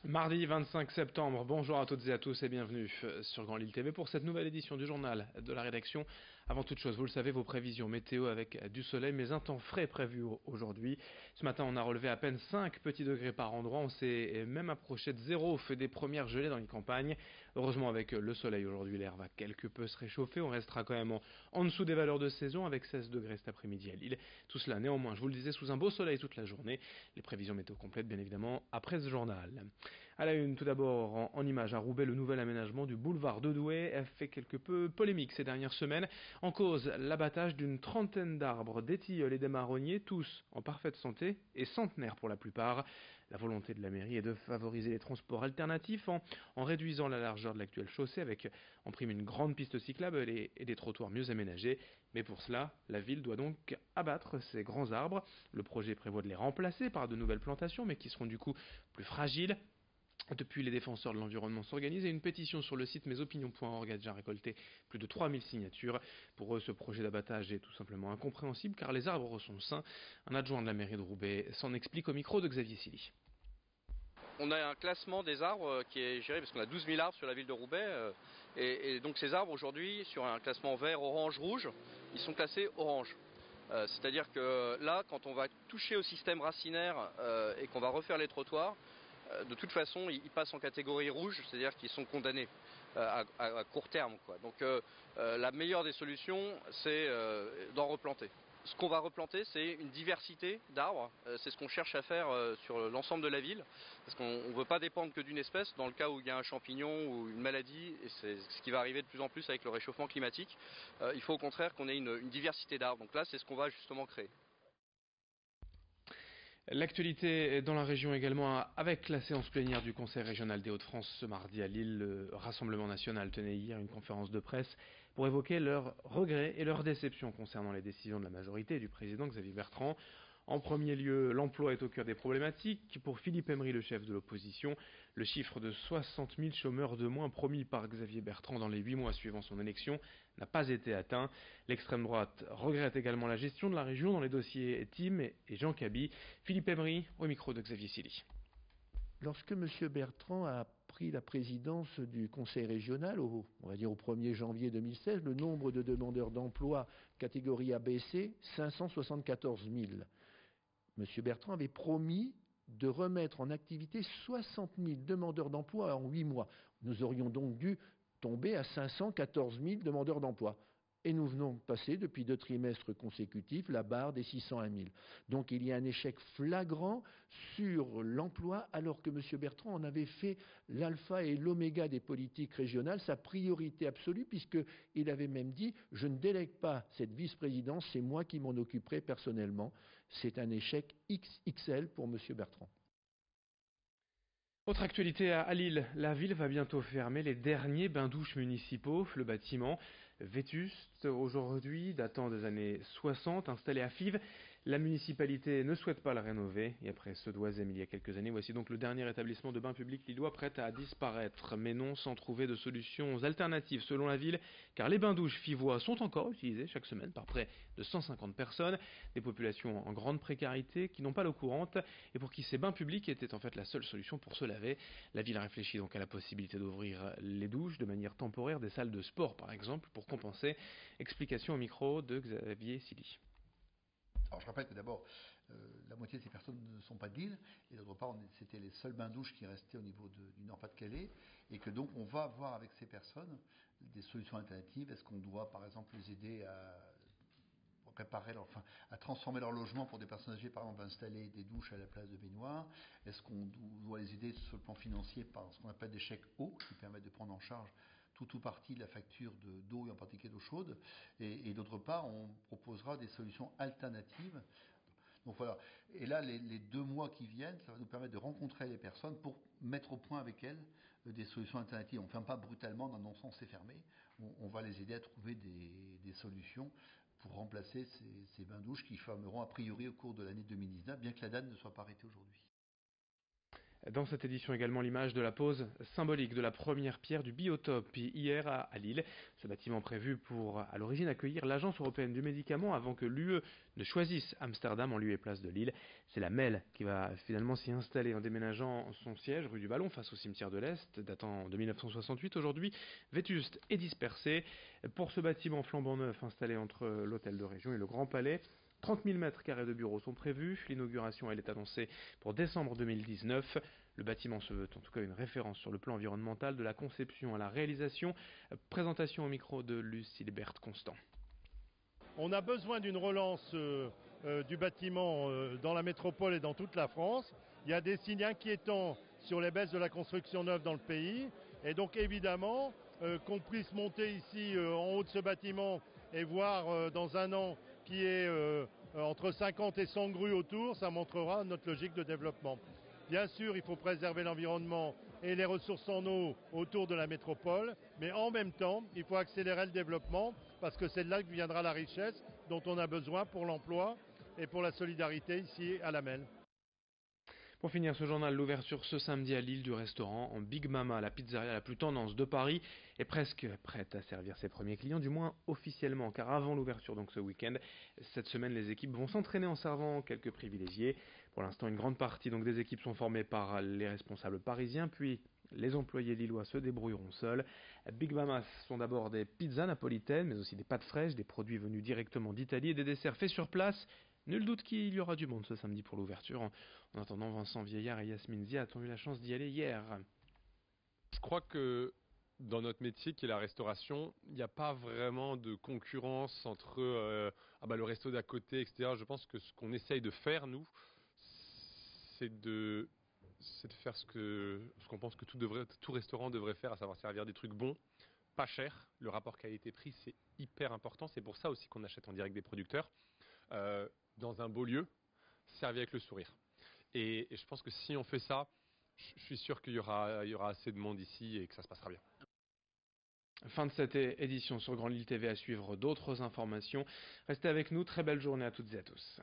Mardi 25 septembre, bonjour à toutes et à tous et bienvenue sur Grand Lille TV pour cette nouvelle édition du journal de la rédaction. Avant toute chose, vous le savez, vos prévisions météo avec du soleil mais un temps frais prévu aujourd'hui. Ce matin, on a relevé à peine 5 petits degrés par endroit, on s'est même approché de zéro, fait des premières gelées dans les campagnes. Heureusement, avec le soleil aujourd'hui, l'air va quelque peu se réchauffer, on restera quand même en dessous des valeurs de saison avec 16 degrés cet après-midi à Lille. Tout cela néanmoins, je vous le disais, sous un beau soleil toute la journée. Les prévisions météo complètes bien évidemment après ce journal. À la une, tout d'abord, en images, à Roubaix, le nouvel aménagement du boulevard de Douai a fait quelque peu polémique ces dernières semaines. En cause, l'abattage d'une trentaine d'arbres, des tilleuls et des marronniers, tous en parfaite santé et centenaires pour la plupart. La volonté de la mairie est de favoriser les transports alternatifs en réduisant la largeur de l'actuelle chaussée avec en prime une grande piste cyclable et des trottoirs mieux aménagés. Mais pour cela, la ville doit donc abattre ces grands arbres. Le projet prévoit de les remplacer par de nouvelles plantations, mais qui seront du coup plus fragiles. Depuis, les défenseurs de l'environnement s'organisent et une pétition sur le site mesopinions.org a déjà récolté plus de 3000 signatures. Pour eux, ce projet d'abattage est tout simplement incompréhensible car les arbres sont sains. Un adjoint de la mairie de Roubaix s'en explique au micro de Xavier Silly. On a un classement des arbres qui est géré parce qu'on a 12 000 arbres sur la ville de Roubaix et donc ces arbres aujourd'hui sur un classement vert, orange, rouge, ils sont classés orange. C'est-à-dire que là, quand on va toucher au système racinaire et qu'on va refaire les trottoirs, de toute façon, ils passent en catégorie rouge, c'est-à-dire qu'ils sont condamnés à court terme, quoi. Donc la meilleure des solutions, c'est d'en replanter. Ce qu'on va replanter, c'est une diversité d'arbres. C'est ce qu'on cherche à faire sur l'ensemble de la ville, parce qu'on ne veut pas dépendre que d'une espèce. Dans le cas où il y a un champignon ou une maladie, et c'est ce qui va arriver de plus en plus avec le réchauffement climatique, il faut au contraire qu'on ait une diversité d'arbres. Donc là, c'est ce qu'on va justement créer. L'actualité dans la région également avec la séance plénière du Conseil régional des Hauts-de-France ce mardi à Lille. Le Rassemblement national tenait hier une conférence de presse pour évoquer leurs regrets et leurs déceptions concernant les décisions de la majorité et du président Xavier Bertrand. En premier lieu, l'emploi est au cœur des problématiques. Pour Philippe Emery, le chef de l'opposition, le chiffre de 60 000 chômeurs de moins promis par Xavier Bertrand dans les 8 mois suivant son élection n'a pas été atteint. L'extrême droite regrette également la gestion de la région dans les dossiers Tim et Jean Caby. Philippe Emery au micro de Xavier Silly. Lorsque M. Bertrand a pris la présidence du Conseil régional, on va dire au 1er janvier 2016, le nombre de demandeurs d'emploi catégorie ABC, 574 000. M. Bertrand avait promis de remettre en activité 60 000 demandeurs d'emploi en 8 mois. Nous aurions donc dû tomber à 514 000 demandeurs d'emploi. Et nous venons de passer, depuis 2 trimestres consécutifs, la barre des 601 000. Donc il y a un échec flagrant sur l'emploi, alors que M. Bertrand en avait fait l'alpha et l'oméga des politiques régionales, sa priorité absolue, puisqu'il avait même dit « je ne délègue pas cette vice-présidence, c'est moi qui m'en occuperai personnellement ». C'est un échec XXL pour M. Bertrand. Autre actualité à Lille, la ville va bientôt fermer les derniers bains-douches municipaux. Le bâtiment, vétuste aujourd'hui, datant des années 60, installé à Fives, la municipalité ne souhaite pas le rénover. Et après ceux d'Oisem il y a quelques années, voici donc le dernier établissement de bains publics lillois prêt à disparaître. Mais non sans trouver de solutions alternatives selon la ville, car les bains-douches fivois sont encore utilisés chaque semaine par près de 150 personnes, des populations en grande précarité qui n'ont pas l'eau courante et pour qui ces bains publics étaient en fait la seule solution pour se laver. La ville réfléchit donc à la possibilité d'ouvrir les douches de manière temporaire, des salles de sport par exemple, pour compenser. Explication au micro de Xavier Silly. Alors je rappelle que d'abord, la moitié de ces personnes ne sont pas de Lille, et d'autre part, c'était les seuls bains-douches qui restaient au niveau du Nord-Pas-de-Calais, et que donc on va avoir avec ces personnes des solutions alternatives. Est-ce qu'on doit par exemple les aider à à transformer leur logement pour des personnes âgées, par exemple, installer des douches à la place de baignoires? Est-ce qu'on doit les aider sur le plan financier par ce qu'on appelle des chèques eau, qui permettent de prendre en charge tout ou partie de la facture d'eau et en particulier d'eau chaude? Et d'autre part, on proposera des solutions alternatives. Donc voilà. Et là, les 2 mois qui viennent, ça va nous permettre de rencontrer les personnes pour mettre au point avec elles des solutions alternatives. On ne ferme pas brutalement dans non sens c'est fermé. On va les aider à trouver des solutions pour remplacer ces bains-douches qui fermeront a priori au cours de l'année 2019, bien que la date ne soit pas arrêtée aujourd'hui. Dans cette édition également, l'image de la pose symbolique de la première pierre du biotope hier à Lille. Ce bâtiment prévu pour à l'origine accueillir l'Agence européenne du médicament avant que l'UE ne choisisse Amsterdam en lieu et place de Lille. C'est la MEL qui va finalement s'y installer en déménageant son siège rue du Ballon face au cimetière de l'Est, datant de 1968 aujourd'hui, vétuste et dispersé. Pour ce bâtiment flambant neuf installé entre l'hôtel de région et le Grand Palais, 30 000 mètres carrés de bureaux sont prévus. L'inauguration, elle est annoncée pour décembre 2019. Le bâtiment se veut en tout cas une référence sur le plan environnemental, de la conception à la réalisation. Présentation au micro de Lucille-Berthe Constant. On a besoin d'une relance du bâtiment dans la métropole et dans toute la France. Il y a des signes inquiétants sur les baisses de la construction neuve dans le pays. Et donc évidemment, qu'on puisse monter ici en haut de ce bâtiment et voir dans un an qui est entre 50 et 100 grues autour, ça montrera notre logique de développement. Bien sûr, il faut préserver l'environnement et les ressources en eau autour de la métropole, mais en même temps, il faut accélérer le développement parce que c'est de là que viendra la richesse dont on a besoin pour l'emploi et pour la solidarité ici à la MEL. Pour finir ce journal, l'ouverture ce samedi à Lille du restaurant en Big Mama, la pizzeria la plus tendance de Paris, est presque prête à servir ses premiers clients, du moins officiellement, car avant l'ouverture donc ce week-end, cette semaine les équipes vont s'entraîner en servant quelques privilégiés. Pour l'instant, une grande partie donc des équipes sont formées par les responsables parisiens, puis les employés lillois se débrouilleront seuls. Big Mama sont d'abord des pizzas napolitaines, mais aussi des pâtes fraîches, des produits venus directement d'Italie et des desserts faits sur place. Nul doute qu'il y aura du monde ce samedi pour l'ouverture. En attendant, Vincent Vieillard et Yasmine Ziad ont eu la chance d'y aller hier. Je crois que dans notre métier qui est la restauration, il n'y a pas vraiment de concurrence entre le resto d'à côté, etc. Je pense que ce qu'on essaye de faire, nous, c'est de faire ce qu'on pense que tout restaurant devrait faire, à savoir servir des trucs bons, pas chers. Le rapport qualité-prix, c'est hyper important. C'est pour ça aussi qu'on achète en direct des producteurs. Dans un beau lieu, servi avec le sourire. Et je pense que si on fait ça, je suis sûr qu'il y aura assez de monde ici et que ça se passera bien. Fin de cette édition sur Grand Lille TV, à suivre d'autres informations. Restez avec nous, très belle journée à toutes et à tous.